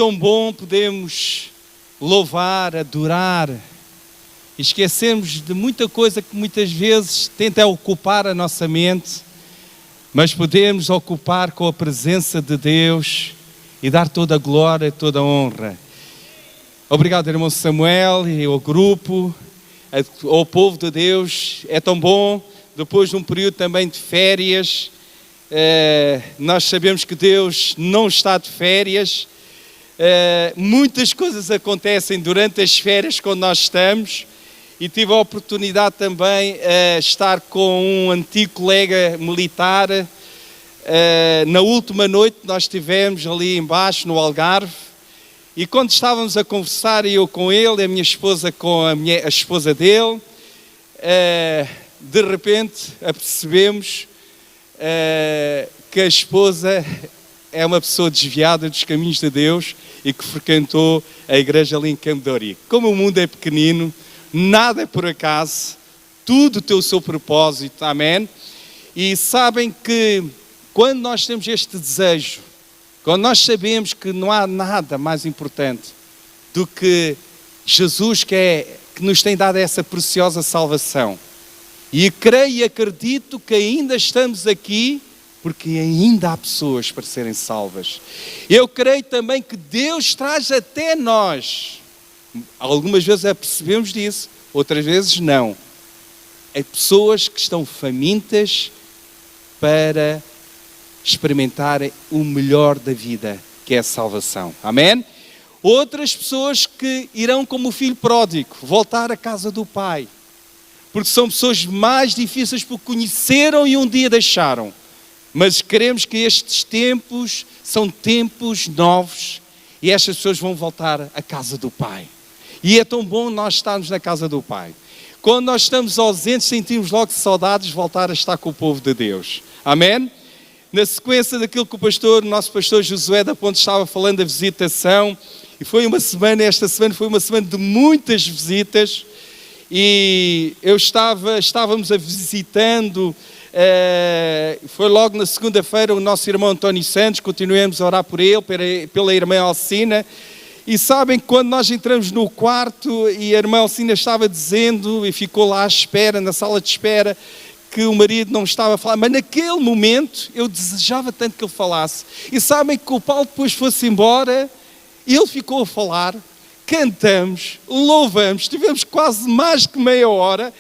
tão bom podemos louvar, adorar, e esquecemos de muita coisa que muitas vezes tenta ocupar a nossa mente, mas podemos ocupar com a presença de Deus e dar toda a glória, toda a honra. Obrigado, irmão Samuel e ao grupo, ao povo de Deus. É tão bom, depois de um período também de férias, nós sabemos que Deus não está de férias. Muitas coisas acontecem durante as férias quando nós estamos, e tive a oportunidade também de estar com um antigo colega militar. Na última noite nós estivemos ali embaixo no Algarve, e quando estávamos a conversar, eu com ele, a minha esposa com a esposa dele, de repente apercebemos que a esposa é uma pessoa desviada dos caminhos de Deus e que frequentou a igreja ali em Campo de Ourique. Como o mundo é pequenino, nada é por acaso, tudo tem o seu propósito, amém? E sabem que quando nós temos este desejo, quando nós sabemos que não há nada mais importante do que Jesus que nos tem dado essa preciosa salvação, e creio e acredito que ainda estamos aqui porque ainda há pessoas para serem salvas. Eu creio também que Deus traz até nós, algumas vezes apercebemos disso, outras vezes não, pessoas que estão famintas para experimentarem o melhor da vida, que é a salvação. Amém? Outras pessoas que irão como o filho pródigo, voltar à casa do pai, porque são pessoas mais difíceis porque conheceram e um dia deixaram. Mas queremos que estes tempos são tempos novos e estas pessoas vão voltar à casa do Pai. E é tão bom nós estarmos na casa do Pai. Quando nós estamos ausentes, sentimos logo saudades de voltar a estar com o povo de Deus. Amém? Na sequência daquilo que o nosso pastor Josué da Ponte estava falando da visitação, e foi uma semana, esta semana foi uma semana de muitas visitas, e estávamos a visitando. Foi logo na segunda-feira o nosso irmão António Santos, continuamos a orar por ele, pela irmã Alcina, e sabem que quando nós entramos no quarto e a irmã Alcina estava dizendo, e ficou lá à espera, na sala de espera, que o marido não estava a falar, mas naquele momento eu desejava tanto que ele falasse, e sabem que o Paulo depois fosse embora, ele ficou a falar, cantamos, louvamos, tivemos quase mais que meia hora,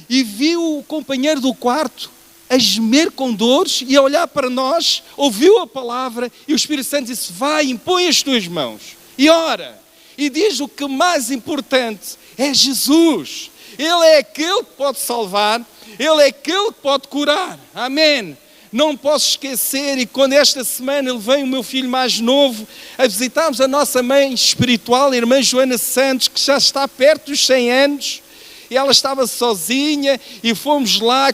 e viu o companheiro do quarto a gemer com dores e a olhar para nós, ouviu a palavra e o Espírito Santo disse: vai, impõe as tuas mãos e ora. E diz o que mais importante é Jesus. Ele é aquele que pode salvar, Ele é aquele que pode curar. Amém. Não posso esquecer, e quando esta semana ele veio, o meu filho mais novo, a visitarmos a nossa mãe espiritual, a irmã Joana Santos, que já está perto dos 100 anos, e ela estava sozinha, e fomos lá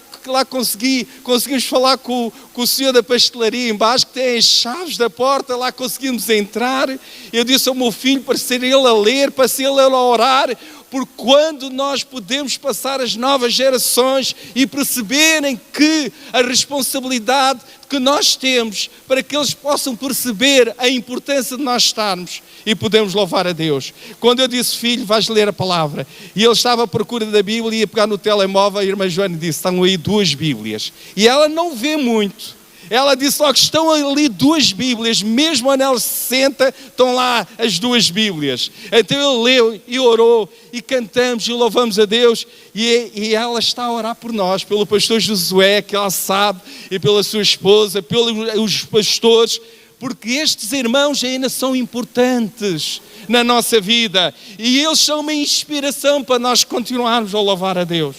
conseguimos falar com o senhor da pastelaria embaixo, que tem as chaves da porta, lá conseguimos entrar. Eu disse ao meu filho para ser ele a ler, para ser ele a orar, porque quando nós podemos passar as novas gerações e perceberem que a responsabilidade que nós temos, para que eles possam perceber a importância de nós estarmos e podemos louvar a Deus. Quando eu disse: filho, vais ler a palavra, e ele estava à procura da Bíblia, ia pegar no telemóvel, a irmã Joana disse: estão aí 2 Bíblias, e ela não vê muito. Ela disse logo: estão ali 2 Bíblias, mesmo onde ela se senta, estão lá as 2 Bíblias. Então ele leu e orou, e cantamos e louvamos a Deus, e ela está a orar por nós, pelo pastor Josué, que ela sabe, e pela sua esposa, pelos pastores, porque estes irmãos ainda são importantes na nossa vida, e eles são uma inspiração para nós continuarmos a louvar a Deus.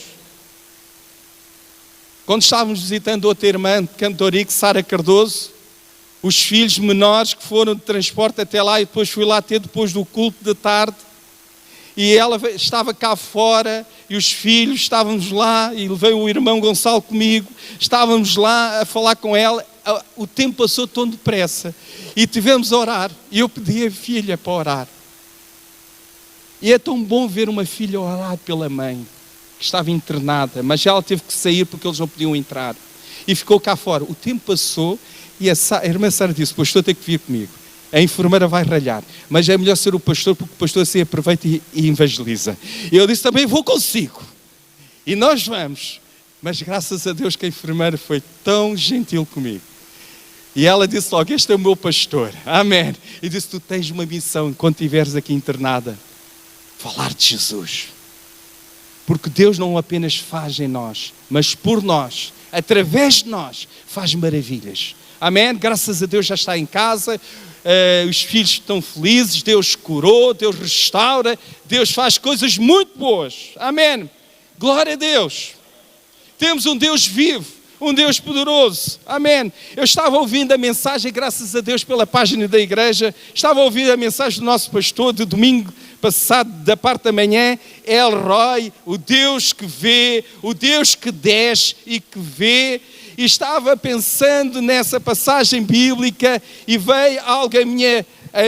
Quando estávamos visitando outra irmã de Campo de Ourique, Sara Cardoso, os filhos menores que foram de transporte até lá, e depois fui lá ter depois do culto de tarde, e ela estava cá fora, e os filhos, estávamos lá, e levei o irmão Gonçalo comigo, estávamos lá a falar com ela, o tempo passou tão depressa, e tivemos a orar, e eu pedi a filha para orar. E é tão bom ver uma filha orar pela mãe, que estava internada, mas ela teve que sair porque eles não podiam entrar, e ficou cá fora. O tempo passou, e a irmã Sara disse: pois estou a ter que vir comigo. A enfermeira vai ralhar, mas é melhor ser o pastor, porque o pastor assim aproveita e evangeliza. E eu disse também, vou consigo. E nós vamos. Mas graças a Deus que a enfermeira foi tão gentil comigo. E ela disse logo, este é o meu pastor. Amém. E disse, tu tens uma missão, enquanto estiveres aqui internada, falar de Jesus. Porque Deus não apenas faz em nós, mas por nós, através de nós, faz maravilhas. Amém? Graças a Deus já está em casa, os filhos estão felizes, Deus curou, Deus restaura, Deus faz coisas muito boas. Amém? Glória a Deus. Temos um Deus vivo, um Deus poderoso. Amém. Eu estava ouvindo a mensagem, graças a Deus pela página da igreja, estava ouvindo a mensagem do nosso pastor de domingo passado, da parte da manhã, El Roi, o Deus que vê, o Deus que desce e que vê. E estava pensando nessa passagem bíblica e veio algo à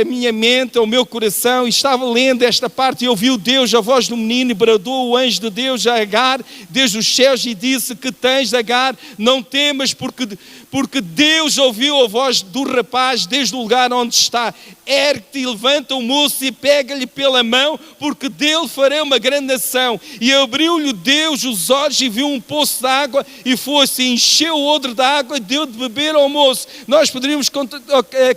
minha mente, ao meu coração, e estava lendo esta parte e ouviu Deus, a voz do menino, e bradou o anjo de Deus a Agar, desde os céus, e disse, que tens, Agar? Não temas, porque Deus ouviu a voz do rapaz desde o lugar onde está. Ergue-te e levanta o moço e pega-lhe pela mão, porque dele farei uma grande nação. E abriu-lhe Deus os olhos e viu um poço de água, e foi-se, encheu o odre de água e deu de beber ao moço. Nós poderíamos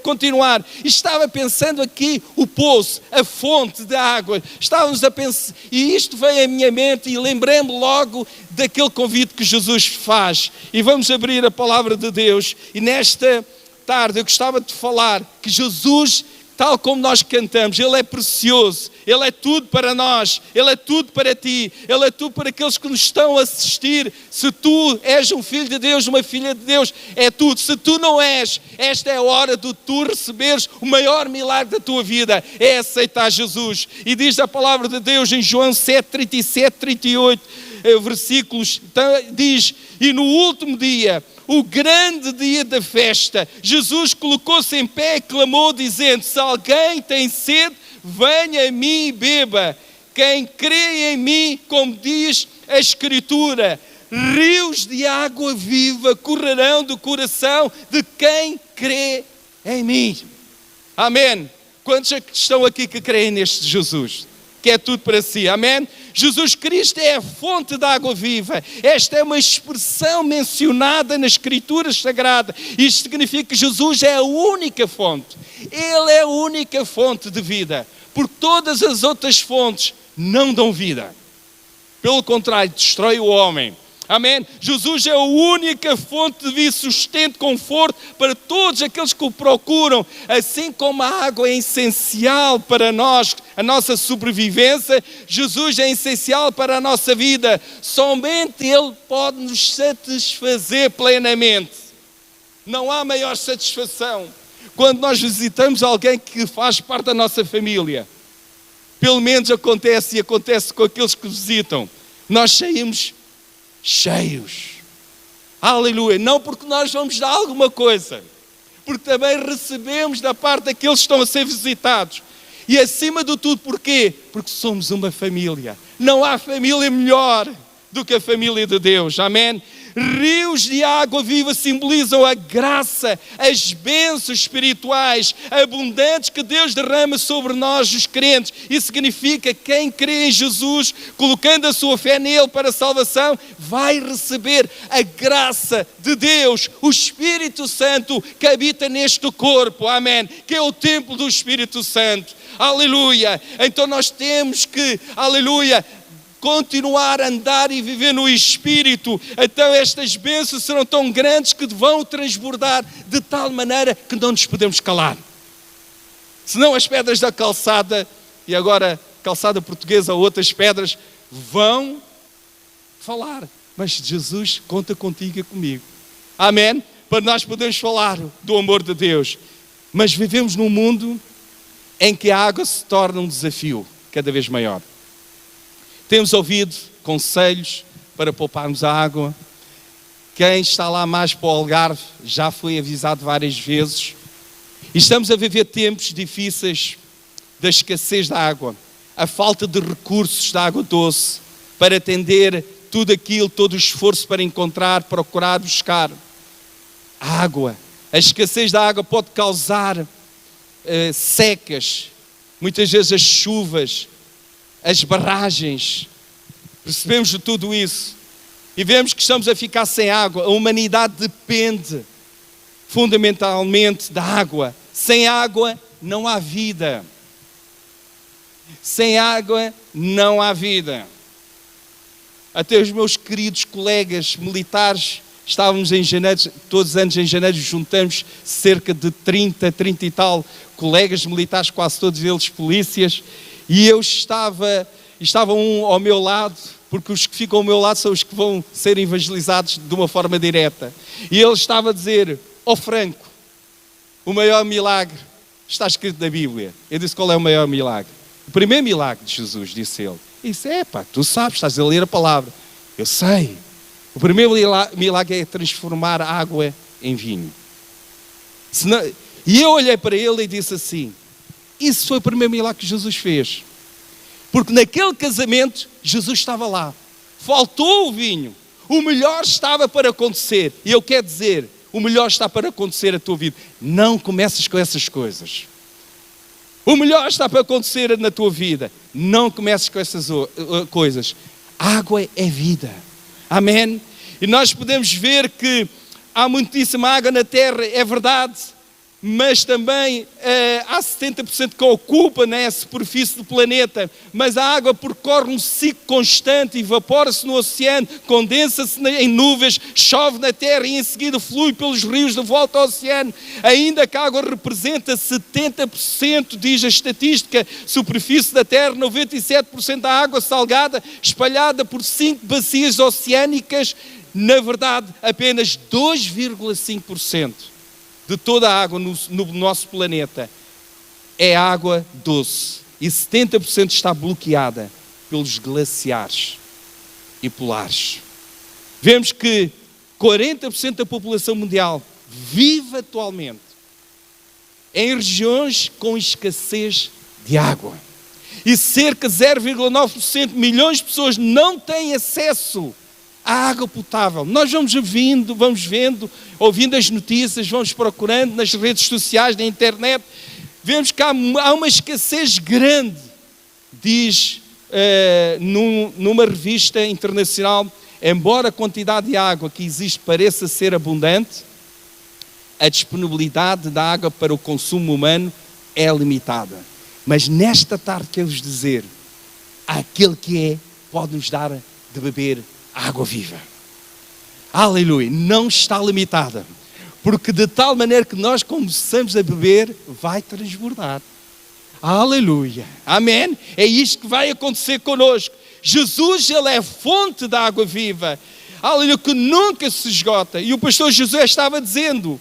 continuar. Estava pensando aqui o poço, a fonte de água. Estávamos a pensar, e isto veio à minha mente e lembrei-me logo daquele convite que Jesus faz. E vamos abrir a palavra de Deus. E nesta tarde eu gostava de falar que Jesus, tal como nós cantamos, Ele é precioso, Ele é tudo para nós, Ele é tudo para ti, Ele é tudo para aqueles que nos estão a assistir. Se tu és um filho de Deus, uma filha de Deus, é tudo. Se tu não és, esta é a hora de tu receberes o maior milagre da tua vida, é aceitar Jesus. E diz a palavra de Deus em João 7, 37, 38, versículos, diz, e no último dia, o grande dia da festa, Jesus colocou-se em pé e clamou dizendo, se alguém tem sede, venha a mim e beba. Quem crê em mim, como diz a Escritura, rios de água viva correrão do coração de quem crê em mim. Amém. Quantos estão aqui que creem neste Jesus? Que é tudo para si, amém? Jesus Cristo é a fonte da água viva. Esta é uma expressão mencionada na Escritura Sagrada. Isto significa que Jesus é a única fonte. Ele é a única fonte de vida. Porque todas as outras fontes não dão vida. Pelo contrário, destrói o homem. Amém? Jesus é a única fonte de vida, sustento, conforto para todos aqueles que o procuram. Assim como a água é essencial para nós, a nossa sobrevivência, Jesus é essencial para a nossa vida. Somente Ele pode nos satisfazer plenamente. Não há maior satisfação quando nós visitamos alguém que faz parte da nossa família. Pelo menos acontece, e acontece com aqueles que visitam. Nós saímos cheios. Aleluia. Não porque nós vamos dar alguma coisa, porque também recebemos da parte daqueles que estão a ser visitados. E acima de tudo, porquê? Porque somos uma família. Não há família melhor do que a família de Deus. Amém? Rios de água viva simbolizam a graça, as bênçãos espirituais abundantes que Deus derrama sobre nós, os crentes. Isso significa que quem crê em Jesus, colocando a sua fé nele para a salvação, vai receber a graça de Deus, o Espírito Santo que habita neste corpo, amém, que é o templo do Espírito Santo. Aleluia. Então nós temos que, aleluia, continuar a andar e viver no Espírito. Então estas bênçãos serão tão grandes que vão transbordar de tal maneira que não nos podemos calar. Senão as pedras da calçada, e agora calçada portuguesa ou outras pedras, vão falar. Mas Jesus conta contigo e comigo. Amém? Para nós podermos falar do amor de Deus. Mas vivemos num mundo em que a água se torna um desafio cada vez maior. Temos ouvido conselhos para pouparmos a água. Quem está lá mais para o Algarve já foi avisado várias vezes. E estamos a viver tempos difíceis da escassez da água, a falta de recursos da água doce para atender tudo aquilo, todo o esforço para encontrar, procurar, buscar. A água, a escassez da água pode causar secas, muitas vezes as chuvas, as barragens. Percebemos de tudo isso e vemos que estamos a ficar sem água. A humanidade depende fundamentalmente da água. Sem água não há vida. Sem água não há vida. Até os meus queridos colegas militares, estávamos em janeiro, todos os anos em janeiro juntamos cerca de 30 e tal colegas militares, quase todos eles polícias, e eu estava um ao meu lado, porque os que ficam ao meu lado são os que vão ser evangelizados de uma forma direta. E ele estava a dizer: ó Franco, o maior milagre está escrito na Bíblia. Eu disse: qual é o maior milagre? O primeiro milagre de Jesus, disse ele. E disse: tu sabes, estás a ler a palavra. Eu sei. O primeiro milagre é transformar a água em vinho. E eu olhei para ele e disse assim: isso foi o primeiro milagre que Jesus fez. Porque naquele casamento, Jesus estava lá. Faltou o vinho. O melhor estava para acontecer. E eu quero dizer, o melhor está para acontecer a tua vida. Não comeces com essas coisas. O melhor está para acontecer na tua vida. Não comeces com essas coisas. Água é vida. Amém? E nós podemos ver que há muitíssima água na terra, é verdade, mas também há 70% que ocupa, né, a superfície do planeta. Mas a água percorre um ciclo constante, evapora-se no oceano, condensa-se em nuvens, chove na terra e em seguida flui pelos rios de volta ao oceano. Ainda que a água representa 70%, diz a estatística, superfície da terra, 97% da água salgada, espalhada por 5 bacias oceânicas, na verdade apenas 2,5% de toda a água no nosso planeta é água doce. E 70% está bloqueada pelos glaciares e polares. Vemos que 40% da população mundial vive atualmente em regiões com escassez de água. E cerca de 0,9% milhões de pessoas não têm acesso à água potável. Nós vamos vendo, ouvindo as notícias, vamos procurando nas redes sociais, na internet, vemos que há uma escassez grande, diz numa revista internacional, embora a quantidade de água que existe pareça ser abundante, a disponibilidade da água para o consumo humano é limitada. Mas nesta tarde quero-vos dizer, aquele que pode nos dar de beber água viva. Aleluia, não está limitada, porque de tal maneira que nós começamos a beber, vai transbordar. Aleluia, amém? É isto que vai acontecer connosco. Jesus, ele é a fonte da água viva, aleluia, que nunca se esgota. E o pastor José estava dizendo,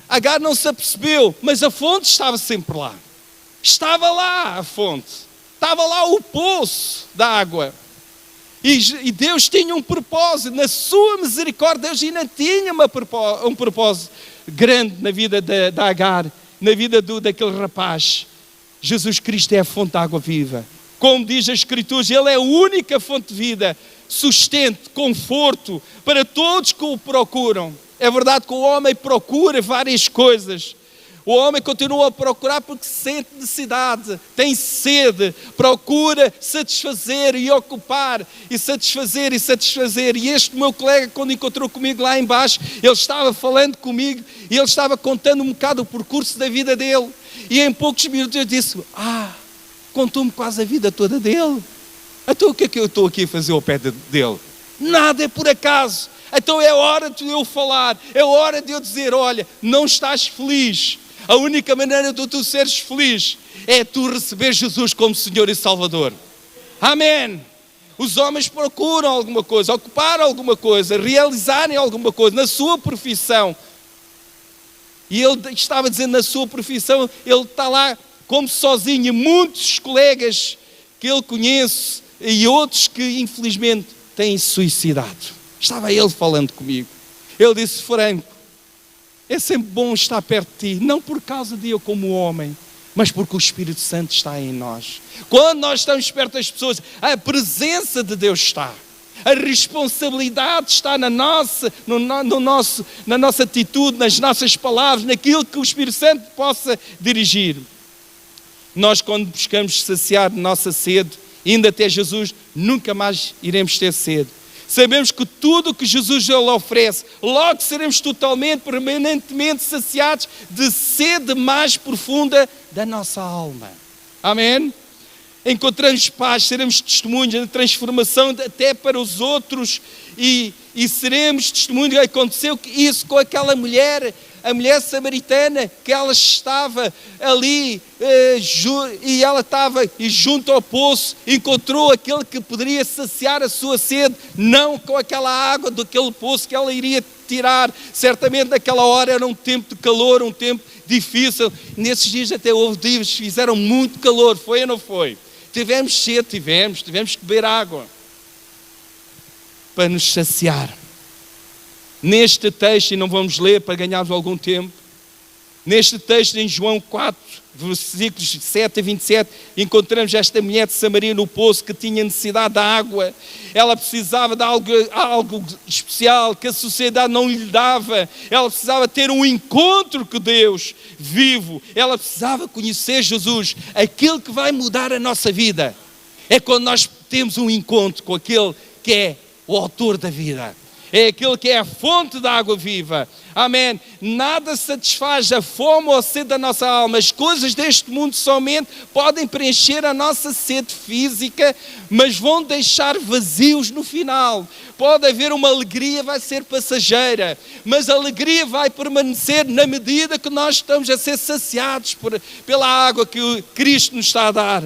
Agar não se apercebeu, mas a fonte estava sempre lá. Estava lá a fonte, estava lá o poço da água. E Deus tinha um propósito, na sua misericórdia, Deus ainda tinha um propósito grande na vida da Agar, na vida daquele rapaz. Jesus Cristo é a fonte da água viva. Como diz a Escritura, Ele é a única fonte de vida, sustento, conforto para todos que o procuram. É verdade que o homem procura várias coisas. O homem continua a procurar porque sente necessidade, tem sede, procura satisfazer e ocupar, e satisfazer e satisfazer. E este meu colega, quando encontrou comigo lá embaixo, ele estava falando comigo e ele estava contando um bocado o percurso da vida dele. E em poucos minutos eu disse, contou-me quase a vida toda dele. Então o que é que eu estou aqui a fazer ao pé dele? Nada é por acaso. Então é hora de eu falar, é hora de eu dizer, olha, não estás feliz. A única maneira de tu seres feliz é tu receber Jesus como Senhor e Salvador. Amém. Os homens procuram alguma coisa, ocupar alguma coisa, realizarem alguma coisa na sua profissão. E ele estava dizendo, na sua profissão, ele está lá como sozinho. E muitos colegas que ele conhece e outros que infelizmente têm suicidado. Estava ele falando comigo. Ele disse, Franco, é sempre bom estar perto de ti, não por causa de eu como homem, mas porque o Espírito Santo está em nós. Quando nós estamos perto das pessoas, a presença de Deus está. A responsabilidade está na nossa atitude, nas nossas palavras, naquilo que o Espírito Santo possa dirigir. Nós, quando buscamos saciar nossa sede, indo até Jesus, nunca mais iremos ter sede. Sabemos que tudo o que Jesus ele oferece, logo seremos totalmente, permanentemente saciados de sede mais profunda da nossa alma. Amém? Encontramos paz, seremos testemunhos da transformação até para os outros e seremos testemunhos. Aconteceu isso com aquela mulher, a mulher samaritana, que ela estava ali e ela estava junto ao poço, encontrou aquele que poderia saciar a sua sede, não com aquela água daquele poço que ela iria tirar. Certamente naquela hora era um tempo de calor, um tempo difícil. Nesses dias até houve dias que fizeram muito calor, foi ou não foi? Tivemos sede, tivemos que beber água para nos saciar. Neste texto, e não vamos ler para ganharmos algum tempo, neste texto em João 4, versículos 7 a 27, encontramos esta mulher de Samaria no poço que tinha necessidade de água. Ela precisava de algo especial que a sociedade não lhe dava. Ela precisava ter um encontro com Deus vivo. Ela precisava conhecer Jesus. Aquilo que vai mudar a nossa vida é quando nós temos um encontro com aquele que é o autor da vida. É aquele que é a fonte da água viva. Amém. Nada satisfaz a fome ou a sede da nossa alma. As coisas deste mundo somente podem preencher a nossa sede física, mas vão deixar vazios no final. Pode haver uma alegria, vai ser passageira, mas a alegria vai permanecer na medida que nós estamos a ser saciados pela água que Cristo nos está a dar.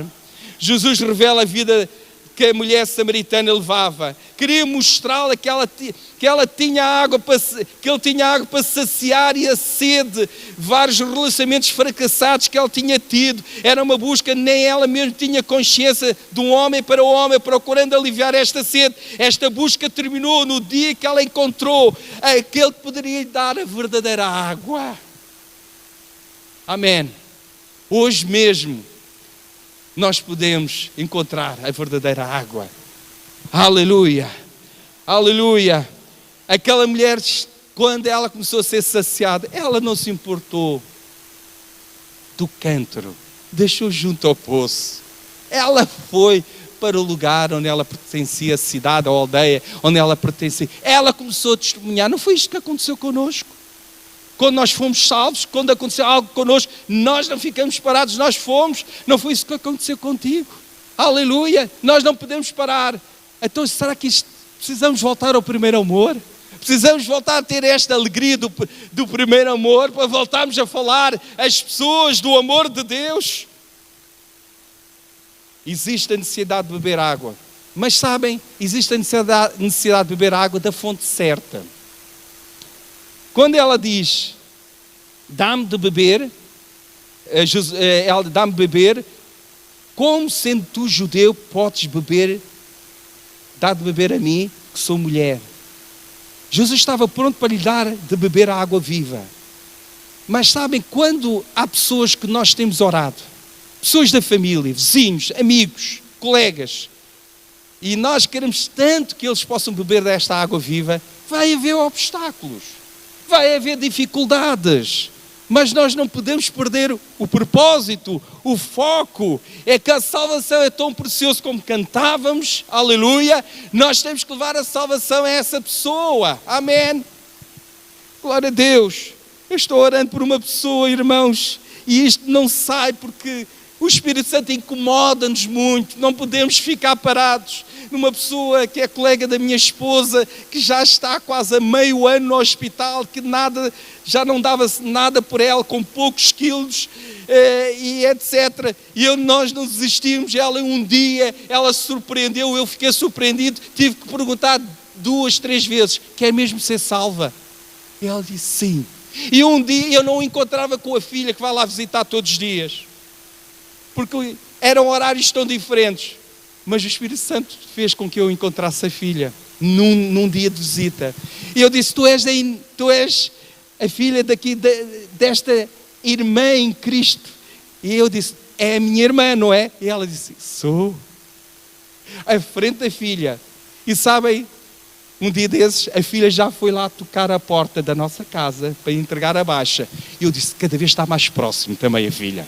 Jesus revela a vida que a mulher samaritana levava. Queria mostrá-la que ele tinha água para saciar e a sede. Vários relacionamentos fracassados que ela tinha tido. Era uma busca, nem ela mesma tinha consciência, de um homem para o homem, procurando aliviar esta sede. Esta busca terminou no dia que ela encontrou aquele que poderia lhe dar a verdadeira água. Amém. Hoje mesmo nós podemos encontrar a verdadeira água. Aleluia, aleluia. Aquela mulher, quando ela começou a ser saciada, ela não se importou do cântaro, deixou junto ao poço. Ela foi para o lugar onde ela pertencia, a cidade ou a aldeia onde ela pertencia. Ela começou a testemunhar. Não foi isto que aconteceu connosco? Quando nós fomos salvos, quando aconteceu algo connosco, nós não ficamos parados, nós fomos. Não foi isso que aconteceu contigo. Aleluia, nós não podemos parar. Então será que precisamos voltar ao primeiro amor? Precisamos voltar a ter esta alegria do primeiro amor, para voltarmos a falar às pessoas do amor de Deus? Existe a necessidade de beber água, mas sabem, existe a necessidade de beber água da fonte certa. Quando ela diz, dá-me de beber, ela dá-me de beber, como sendo tu judeu podes beber, dá de beber a mim, que sou mulher. Jesus estava pronto para lhe dar de beber a água viva. Mas sabem, quando há pessoas que nós temos orado, pessoas da família, vizinhos, amigos, colegas, e nós queremos tanto que eles possam beber desta água viva, vai haver obstáculos, vai haver dificuldades, mas nós não podemos perder o propósito, o foco. É que a salvação é tão preciosa como cantávamos, aleluia, nós temos que levar a salvação a essa pessoa, amém. Glória a Deus. Eu estou orando por uma pessoa, irmãos, e isto não sai porque o Espírito Santo incomoda-nos muito. Não podemos ficar parados numa pessoa que é colega da minha esposa, que já está quase há meio ano no hospital, que já não dava nada por ela, com poucos quilos, e etc. E nós não desistimos. Ela um dia, ela se surpreendeu, eu fiquei surpreendido, tive que perguntar 2, 3 vezes, quer mesmo ser salva? E ela disse sim. E um dia eu não encontrava com a filha, que vai lá visitar todos os dias, porque eram horários tão diferentes, mas o Espírito Santo fez com que eu encontrasse a filha num dia de visita. E eu disse, tu és a filha desta irmã em Cristo. E eu disse, é a minha irmã, não é? E ela disse, sou. À frente da filha. E sabem, um dia desses, a filha já foi lá tocar a porta da nossa casa para entregar a baixa. E eu disse, cada vez está mais próximo também a filha.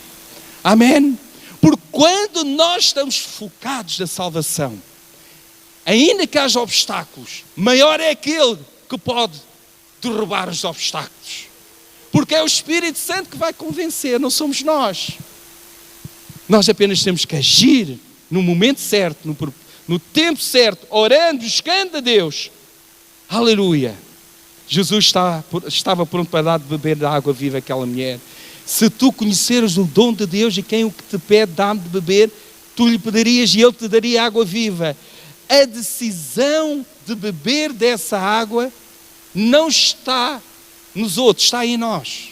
Amém? Porque quando nós estamos focados na salvação, ainda que haja obstáculos, maior é aquele que pode derrubar os obstáculos. Porque é o Espírito Santo que vai convencer, não somos nós. Nós apenas temos que agir no momento certo, no tempo certo, orando, buscando a Deus. Aleluia. Jesus estava pronto para dar de beber da água viva àquela mulher. Se tu conheceres o dom de Deus e quem o que te pede dá-me de beber, tu lhe pedirias e ele te daria água viva. A decisão de beber dessa água não está nos outros, está em nós.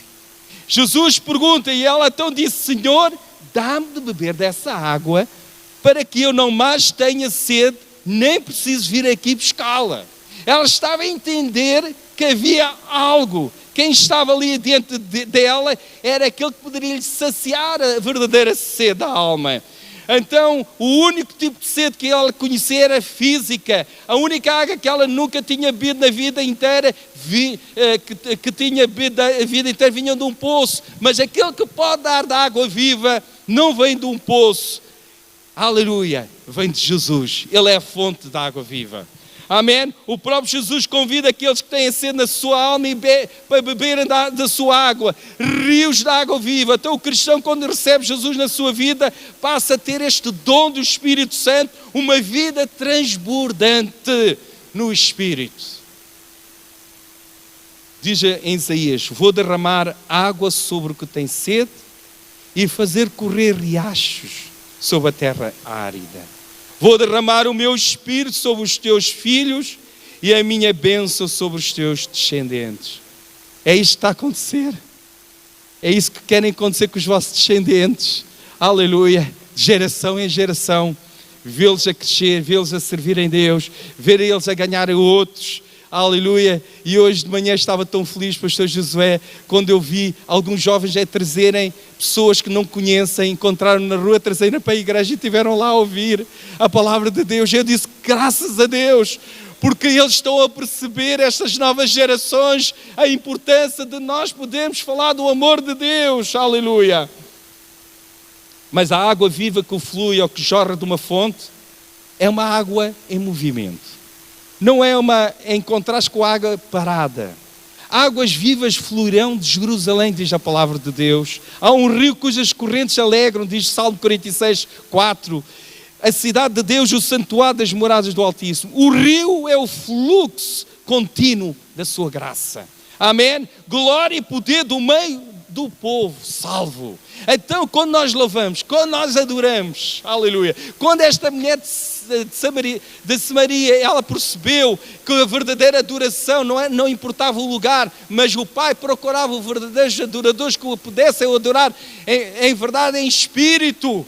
Jesus pergunta e ela então disse, Senhor, dá-me de beber dessa água para que eu não mais tenha sede, nem preciso vir aqui buscá-la. Ela estava a entender que havia algo. Quem estava ali diante dela era aquele que poderia lhe saciar a verdadeira sede da alma. Então, o único tipo de sede que ela conhecia era física. A única água que ela nunca tinha bebido na vida inteira, que tinha bebido a vida inteira, vinha de um poço. Mas aquele que pode dar da água viva não vem de um poço. Aleluia, vem de Jesus. Ele é a fonte da água viva. Amém? O próprio Jesus convida aqueles que têm sede na sua alma para beberem da sua água. Rios de água viva. Então o cristão, quando recebe Jesus na sua vida, passa a ter este dom do Espírito Santo, uma vida transbordante no Espírito. Diz em Isaías, vou derramar água sobre o que tem sede e fazer correr riachos sobre a terra árida. Vou derramar o meu Espírito sobre os teus filhos e a minha bênção sobre os teus descendentes. É isto que está a acontecer. É isso que querem acontecer com os vossos descendentes. Aleluia. De geração em geração. Vê-los a crescer, vê-los a servirem a Deus, ver eles a ganhar a outros. Aleluia. E hoje de manhã estava tão feliz, pastor Josué, quando eu vi alguns jovens a trazerem pessoas que não conhecem, encontraram na rua, trazerem para a igreja e estiveram lá a ouvir a palavra de Deus. Eu disse, graças a Deus, porque eles estão a perceber, estas novas gerações, a importância de nós podermos falar do amor de Deus. Aleluia. Mas a água viva que flui ou que jorra de uma fonte é uma água em movimento. Não é em contraste com a água parada. Águas vivas fluirão de Jerusalém, diz a palavra de Deus. Há um rio cujas correntes alegram, diz Salmo 46, 4. A cidade de Deus, o santuário das moradas do Altíssimo. O rio é o fluxo contínuo da sua graça. Amém? Glória e poder do meio do povo salvo. Então, quando nós louvamos, quando nós adoramos, aleluia, quando esta mulher de Samaria, ela percebeu que a verdadeira adoração não importava o lugar, mas o Pai procurava os verdadeiros adoradores que o pudessem adorar em verdade, em espírito.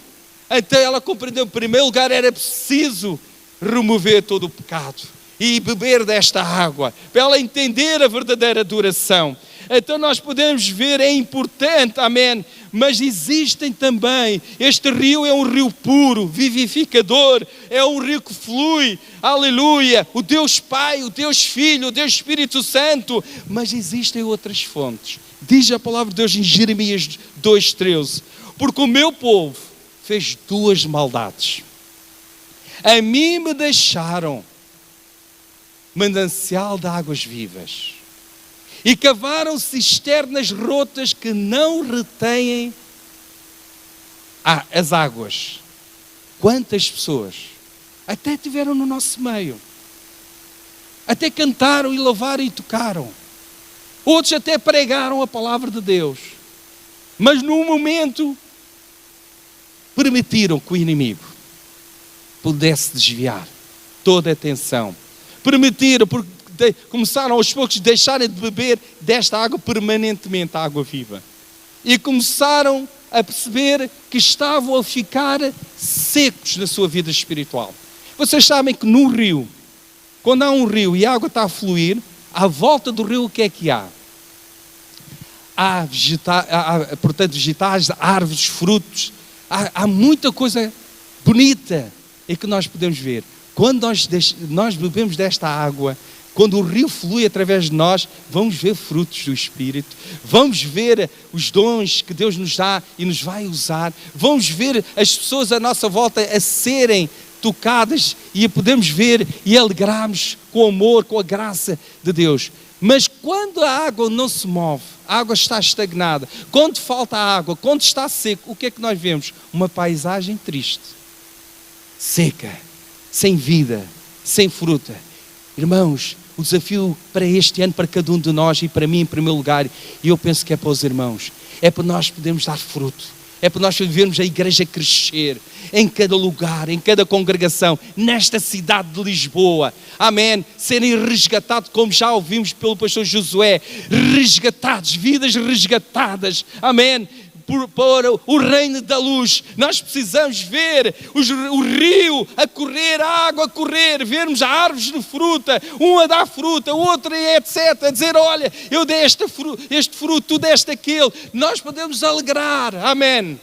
Então ela compreendeu, em primeiro lugar, era preciso remover todo o pecado e beber desta água, para ela entender a verdadeira adoração. Então nós podemos ver, é importante, amém, mas existem também, este rio é um rio puro, vivificador, é um rio que flui, aleluia, o Deus Pai, o Deus Filho, o Deus Espírito Santo, mas existem outras fontes. Diz a palavra de Deus em Jeremias 2,13, porque o meu povo fez duas maldades. A mim me deixaram manancial de águas vivas e cavaram cisternas rotas que não retêm as águas. Quantas pessoas até tiveram no nosso meio, até cantaram e louvaram e tocaram, outros até pregaram a palavra de Deus, mas num momento permitiram que o inimigo pudesse desviar toda a atenção. Permitiram, porque começaram aos poucos a deixarem de beber desta água permanentemente, a água viva. E começaram a perceber que estavam a ficar secos na sua vida espiritual. Vocês sabem que num rio, quando há um rio e a água está a fluir, à volta do rio o que é que há? Há portanto, vegetais, árvores, frutos, há muita coisa bonita e que nós podemos ver. quando nós bebemos desta água, quando o rio flui através de nós, vamos ver frutos do Espírito, vamos ver os dons que Deus nos dá e nos vai usar, vamos ver as pessoas à nossa volta a serem tocadas e a podemos ver e alegrarmos com o amor, com a graça de Deus. Mas quando a água não se move, a água está estagnada, quando falta água, quando está seco, o que é que nós vemos? Uma paisagem triste, seca, sem vida, sem fruta. Irmãos, o desafio para este ano, para cada um de nós e para mim em primeiro lugar, e eu penso que é para os irmãos, é para nós podermos dar fruto, é para nós vermos a igreja crescer em cada lugar, em cada congregação, nesta cidade de Lisboa, amém, serem resgatados, como já ouvimos pelo pastor Josué, resgatados, vidas resgatadas, amém, para o reino da luz. Nós precisamos ver o rio a correr, a água a correr, vermos árvores de fruta, um a dar fruta, o outro etc, a dizer, olha, eu dei este fruto, tu deste aquele. Nós podemos alegrar, amém.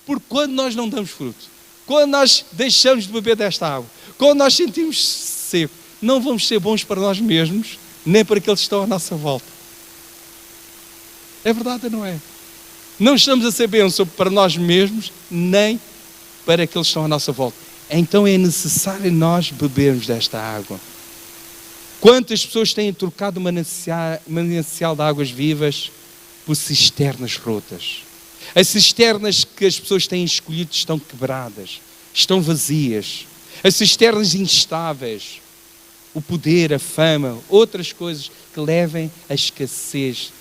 Porque quando nós não damos fruto, quando nós deixamos de beber desta água, quando nós sentimos seco, não vamos ser bons para nós mesmos, nem para aqueles que estão à nossa volta. É verdade ou não é? Não estamos a ser bênção para nós mesmos, nem para aqueles que estão à nossa volta. Então é necessário nós bebermos desta água. Quantas pessoas têm trocado o manancial de águas vivas por cisternas rotas? As cisternas que as pessoas têm escolhido estão quebradas, estão vazias. As cisternas instáveis, o poder, a fama, outras coisas que levem à escassez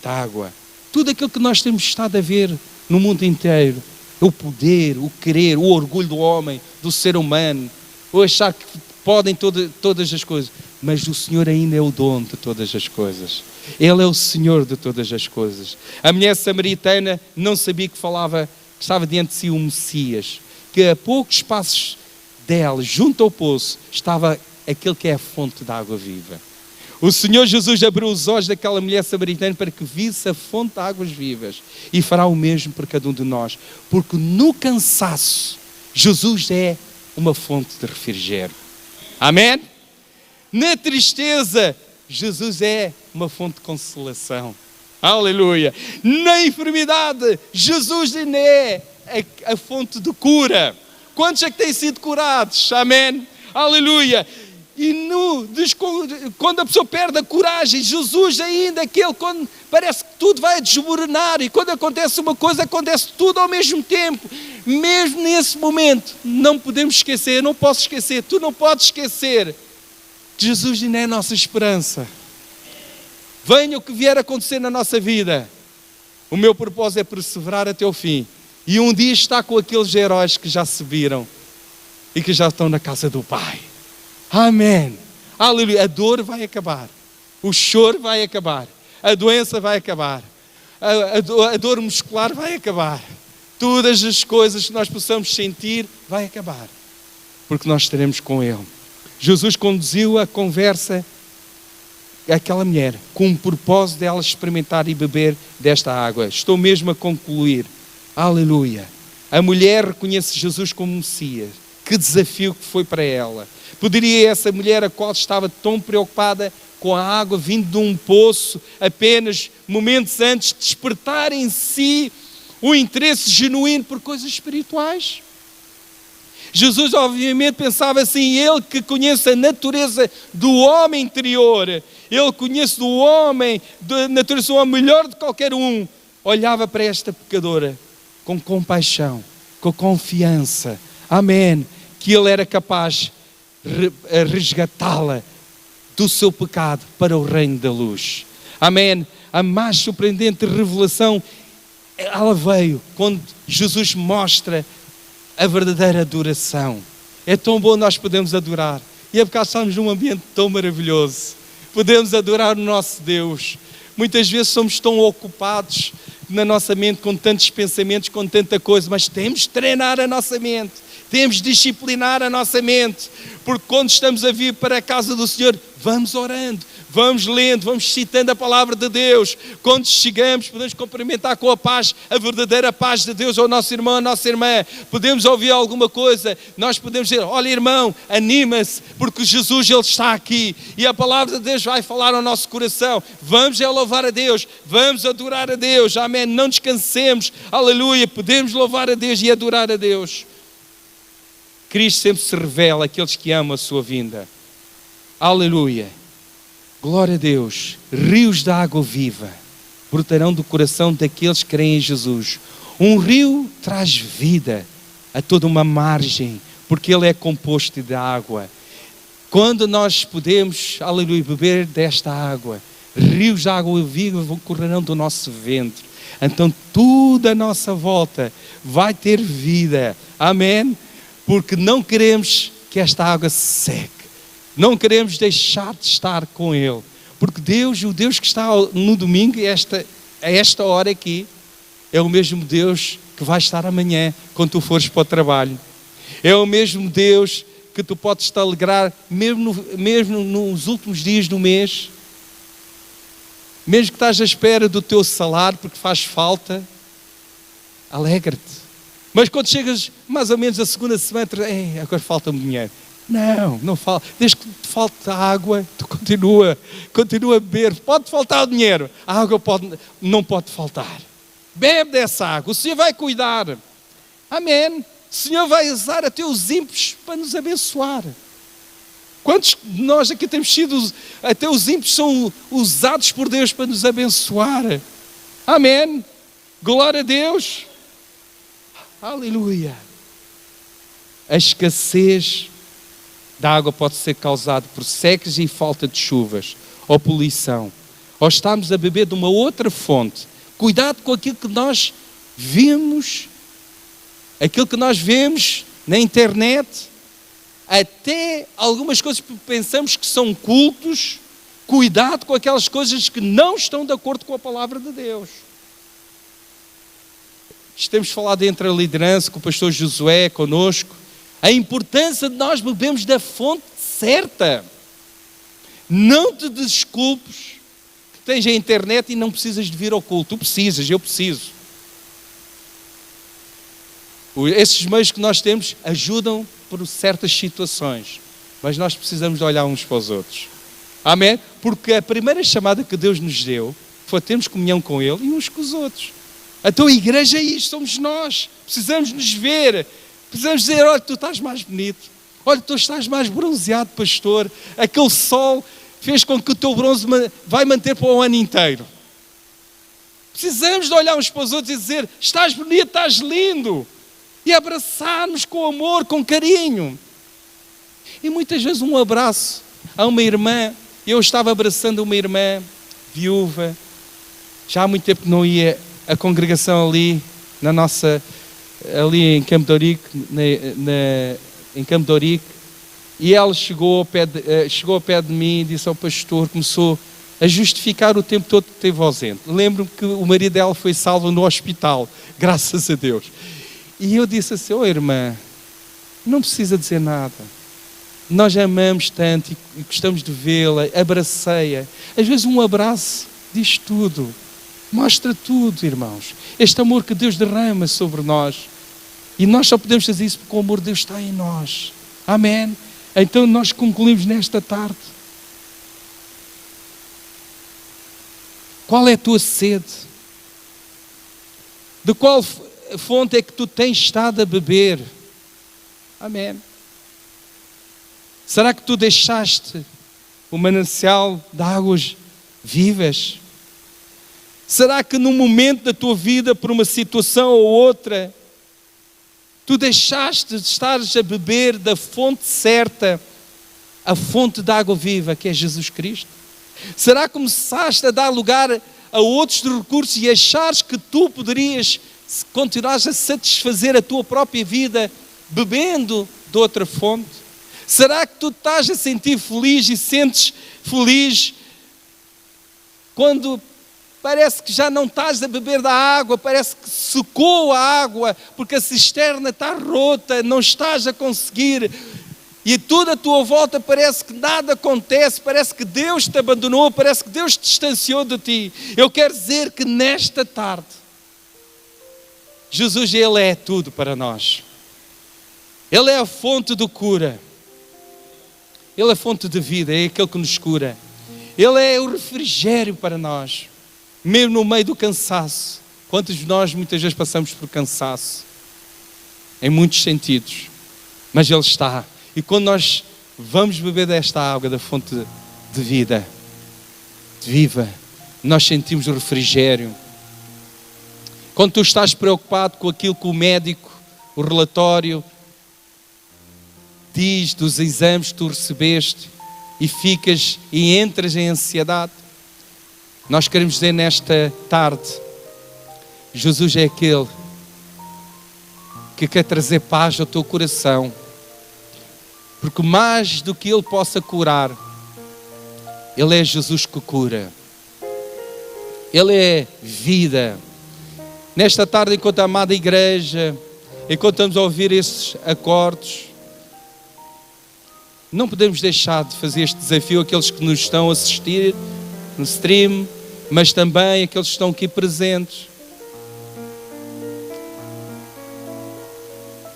de água. Tudo aquilo que nós temos estado a ver no mundo inteiro, o poder, o querer, o orgulho do homem, do ser humano, ou achar que podem todas as coisas, mas o Senhor ainda é o dono de todas as coisas. Ele é o Senhor de todas as coisas. A mulher samaritana não sabia que estava diante de si o Messias, que a poucos passos dela, junto ao poço, estava aquele que é a fonte da água viva. O Senhor Jesus abriu os olhos daquela mulher samaritana para que visse a fonte de águas vivas e fará o mesmo por cada um de nós, porque no cansaço Jesus é uma fonte de refrigério. Amém? Na tristeza Jesus é uma fonte de consolação. Aleluia! Na enfermidade Jesus ainda é a fonte de cura. Quantos é que têm sido curados? Amém? Aleluia! E quando a pessoa perde a coragem, Jesus ainda é aquele quando parece que tudo vai desmoronar e quando acontece uma coisa, acontece tudo ao mesmo tempo. Mesmo nesse momento, não podemos esquecer, eu não posso esquecer, tu não podes esquecer. Jesus ainda é a nossa esperança. Venha o que vier a acontecer na nossa vida, o meu propósito é perseverar até o fim. E um dia estar com aqueles heróis que já se viram e que já estão na casa do Pai. Amém. Aleluia. A dor vai acabar. O choro vai acabar. A doença vai acabar. A dor muscular vai acabar. Todas as coisas que nós possamos sentir vai acabar. Porque nós estaremos com Ele. Jesus conduziu a conversa àquela mulher com o propósito dela experimentar e beber desta água. Estou mesmo a concluir. Aleluia. A mulher reconhece Jesus como Messias. Que desafio que foi para ela. Poderia essa mulher, a qual estava tão preocupada com a água vindo de um poço, apenas momentos antes, despertar em si o interesse genuíno por coisas espirituais? Jesus obviamente pensava assim, ele que conhece a natureza do homem interior, ele conhece do homem, da natureza do homem melhor de qualquer um, olhava para esta pecadora com compaixão, com confiança, amém, que ele era capaz de resgatá-la do seu pecado para o reino da luz. Amém. A mais surpreendente revelação, ela veio quando Jesus mostra a verdadeira adoração. É tão bom nós podemos adorar. E é porque estamos num ambiente tão maravilhoso. Podemos adorar o nosso Deus. Muitas vezes somos tão ocupados na nossa mente com tantos pensamentos, com tanta coisa, mas temos de treinar a nossa mente. Temos de disciplinar a nossa mente, porque quando estamos a vir para a casa do Senhor, vamos orando, vamos lendo, vamos citando a palavra de Deus. Quando chegamos, podemos cumprimentar com a paz, a verdadeira paz de Deus ao nosso irmão, à nossa irmã. Podemos ouvir alguma coisa, nós podemos dizer, olha irmão, anima-se, porque Jesus Ele está aqui. E a palavra de Deus vai falar ao nosso coração. Vamos louvar a Deus, vamos adorar a Deus, amém. Não descansemos, aleluia, podemos louvar a Deus e adorar a Deus. Cristo sempre se revela àqueles que amam a sua vinda. Aleluia. Glória a Deus. Rios de água viva brotarão do coração daqueles que creem em Jesus. Um rio traz vida a toda uma margem, porque ele é composto de água. Quando nós podemos, aleluia, beber desta água, rios de água viva correrão do nosso ventre. Então tudo à nossa volta vai ter vida. Amém? Porque não queremos que esta água se seque. Não queremos deixar de estar com Ele. Porque Deus, o Deus que está no domingo, a esta hora aqui, é o mesmo Deus que vai estar amanhã, quando tu fores para o trabalho. É o mesmo Deus que tu podes te alegrar, mesmo nos últimos dias do mês. Mesmo que estás à espera do teu salário, porque faz falta, alegra-te. Mas quando chegas mais ou menos a segunda semana, agora falta-me dinheiro. Não falta. Desde que te falte água, tu continua a beber. Pode faltar o dinheiro, a água não pode faltar. Bebe dessa água, o Senhor vai cuidar. Amém. O Senhor vai usar até os ímpios para nos abençoar. Quantos de nós aqui temos sido, até os ímpios são usados por Deus para nos abençoar. Amém. Glória a Deus. Aleluia. A escassez da água pode ser causada por secas e falta de chuvas, ou poluição, ou estamos a beber de uma outra fonte. Cuidado com aquilo que nós vemos, aquilo que nós vemos na internet, até algumas coisas que pensamos que são cultos. Cuidado com aquelas coisas que não estão de acordo com a palavra de Deus. Temos falado entre a liderança, com o pastor Josué conosco, a importância de nós bebermos da fonte certa. Não te desculpes que tens a internet e não precisas de vir ao culto. Tu precisas, eu preciso. Esses meios que nós temos ajudam por certas situações, mas nós precisamos de olhar uns para os outros. Amém? Porque a primeira chamada que Deus nos deu foi termos comunhão com Ele e uns com os outros. Então a igreja é isto, somos nós. Precisamos nos ver. Precisamos dizer, olha, tu estás mais bonito. Olha, tu estás mais bronzeado, pastor. Aquele sol fez com que o teu bronze vai manter para o ano inteiro. Precisamos de olhar uns para os outros e dizer, estás bonito, estás lindo. E abraçar-nos com amor, com carinho. E muitas vezes um abraço a uma irmã. Eu estava abraçando uma irmã viúva. Já há muito tempo que não ia a congregação ali, ali em Campo de Ourique, em Campo de Ourique, e ela chegou ao pé de mim e disse ao pastor, começou a justificar o tempo todo que esteve ausente. Lembro-me que o marido dela foi salvo no hospital, graças a Deus. E eu disse assim, irmã, não precisa dizer nada. Nós amamos tanto e gostamos de vê-la, abracei-a. Às vezes um abraço diz tudo. Mostra tudo, irmãos. Este amor que Deus derrama sobre nós. E nós só podemos fazer isso porque o amor de Deus está em nós. Amém? Então nós concluímos nesta tarde. Qual é a tua sede? De qual fonte é que tu tens estado a beber? Amém. Será que tu deixaste o manancial de águas vivas? Será que num momento da tua vida, por uma situação ou outra, tu deixaste de estar a beber da fonte certa, a fonte de água viva, que é Jesus Cristo? Será que começaste a dar lugar a outros recursos e achares que tu poderias continuar a satisfazer a tua própria vida bebendo de outra fonte? Será que tu estás a sentir feliz e sentes feliz quando parece que já não estás a beber da água, parece que secou a água, porque a cisterna está rota, não estás a conseguir e tudo à tua volta parece que nada acontece, parece que Deus te abandonou, parece que Deus te distanciou de ti. Eu quero dizer que nesta tarde, Jesus, Ele é tudo para nós. Ele é a fonte de cura. Ele é a fonte de vida, é aquele que nos cura. Ele é o refrigério para nós, mesmo no meio do cansaço. Quantos de nós muitas vezes passamos por cansaço? Em muitos sentidos. Mas Ele está. E quando nós vamos beber desta água, da fonte de vida, de viva, nós sentimos o refrigério. Quando tu estás preocupado com aquilo que o médico, o relatório, diz dos exames que tu recebeste e entras em ansiedade, nós queremos dizer nesta tarde, Jesus é aquele que quer trazer paz ao teu coração, porque mais do que Ele possa curar, Ele é Jesus que cura. Ele é vida. Nesta tarde, enquanto a amada igreja, enquanto estamos a ouvir esses acordes, não podemos deixar de fazer este desafio àqueles que nos estão a assistir no stream, mas também aqueles que estão aqui presentes.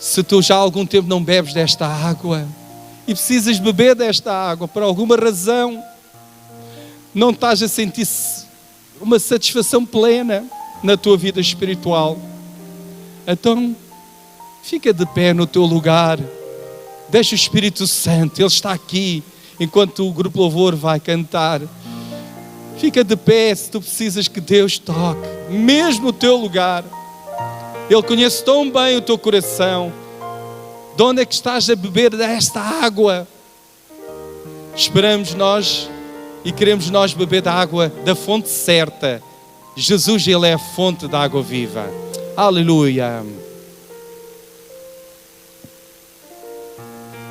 Se tu já há algum tempo não bebes desta água e precisas beber desta água por alguma razão, não estás a sentir uma satisfação plena na tua vida espiritual, então fica de pé no teu lugar. Deixa o Espírito Santo, Ele está aqui, enquanto o grupo Louvor vai cantar. Fica de pé se tu precisas que Deus toque, mesmo no teu lugar. Ele conhece tão bem o teu coração. De onde é que estás a beber desta água? Esperamos nós e queremos nós beber da água da fonte certa. Jesus, Ele é a fonte da água viva. Aleluia.